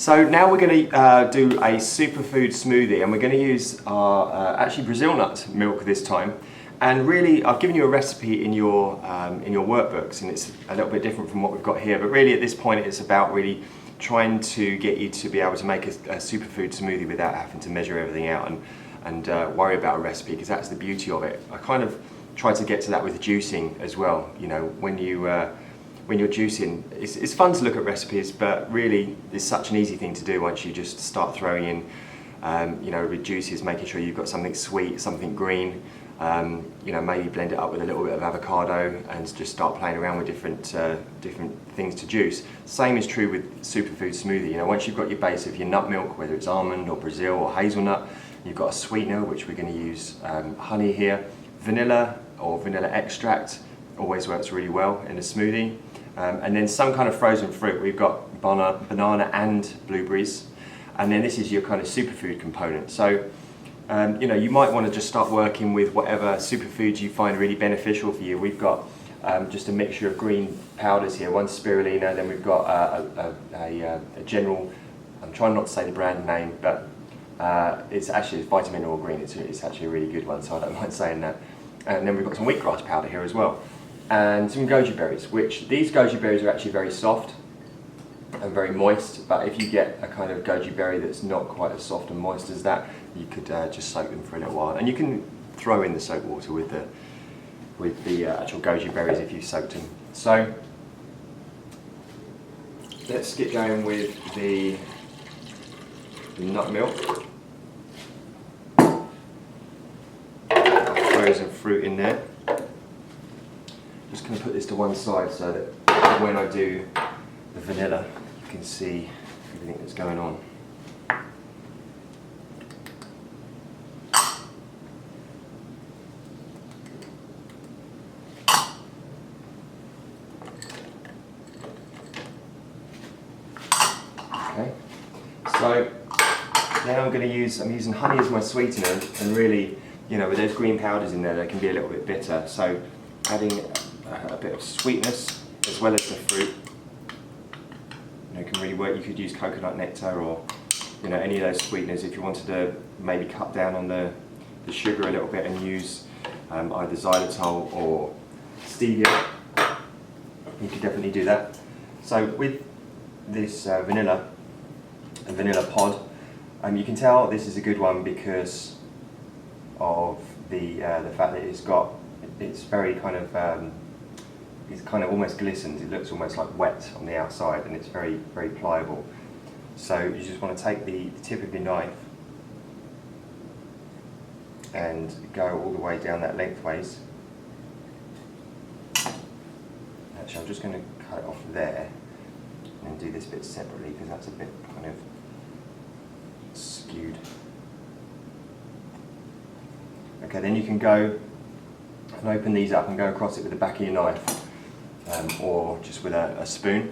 So now we're going to do a superfood smoothie, and we're going to use our actually Brazil nut milk this time. And really, I've given you a recipe in your workbooks, and it's a little bit different from what we've got here. But really, at this point, it's about really trying to get you to be able to make a superfood smoothie without having to measure everything out and worry about a recipe, because that's the beauty of it. I kind of try to get to that with juicing as well. You know, when you're juicing, it's fun to look at recipes, but really it's such an easy thing to do once you just start throwing in, you know, with juices, making sure you've got something sweet, something green, you know, maybe blend it up with a little bit of avocado and just start playing around with different things to juice. Same is true with superfood smoothie. You know, once you've got your base of your nut milk, whether it's almond or Brazil or hazelnut, you've got a sweetener, which we're going to use honey here, vanilla or vanilla extract. Always works really well in a smoothie. And then some kind of frozen fruit. We've got banana and blueberries. And then this is your kind of superfood component. So, you know, you might want to just start working with whatever superfoods you find really beneficial for you. We've got just a mixture of green powders here. One's spirulina, then we've got a general, I'm trying not to say the brand name, but it's actually vitamin oil green. It's actually a really good one, so I don't mind saying that. And then we've got some wheatgrass powder here as well. And some goji berries, which these goji berries are actually very soft and very moist, but if you get a kind of goji berry that's not quite as soft and moist as that, you could just soak them for a little while. And you can throw in the soap water with the actual goji berries if you've soaked them. So let's get going with the nut milk. Frozen fruit in there. Just going to put this to one side so that when I do the vanilla, you can see everything that's going on. Okay, so now I'm using honey as my sweetener, and really, you know, with those green powders in there, they can be a little bit bitter. So adding a bit of sweetness as well as the fruit, you know, can really work. You could use coconut nectar or, you know, any of those sweeteners if you wanted to maybe cut down on the sugar a little bit and use either xylitol or stevia. You could definitely do that. So with this vanilla pod, you can tell this is a good one because of the fact that it's very kind of it's kind of almost glistens. It looks almost like wet on the outside, and it's very, very pliable. So you just want to take the tip of your knife and go all the way down that lengthways. Actually, I'm just going to cut it off there and do this bit separately because that's a bit kind of skewed. Okay, then you can go and open these up and go across it with the back of your knife, or just with a spoon,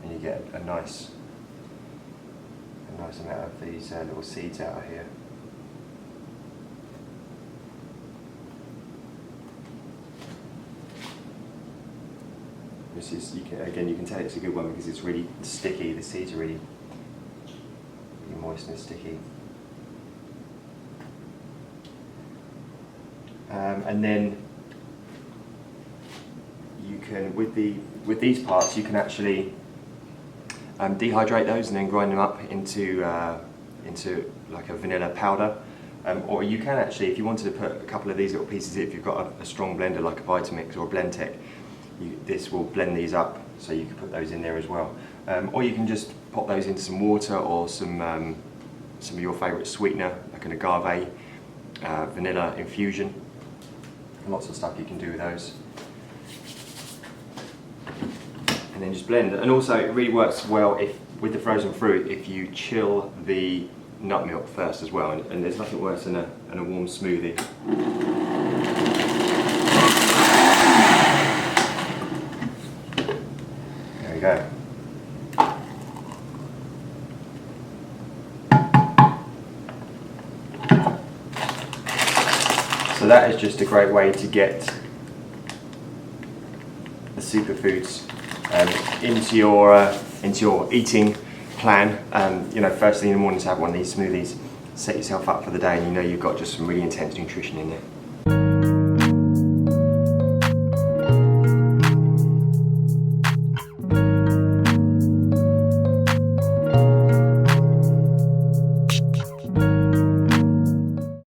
and you get a nice amount of these little seeds out of here. This is, you can tell it's a good one because it's really sticky. The seeds are really moist and sticky. And then you can, with these parts, you can actually dehydrate those and then grind them up into like a vanilla powder. Or you can actually, if you wanted to put a couple of these little pieces in, if you've got a strong blender like a Vitamix or a Blendtec, this will blend these up, so you can put those in there as well. Or you can just pop those into some water or some of your favourite sweetener, like an agave vanilla infusion. Lots of stuff you can do with those. And then just blend. And also it really works well with the frozen fruit if you chill the nut milk first as well. And there's nothing worse than a warm smoothie. There we go. So that is just a great way to get the superfoods into your eating plan. You know, first thing in the morning to have one of these smoothies, set yourself up for the day, and you know you've got just some really intense nutrition in there.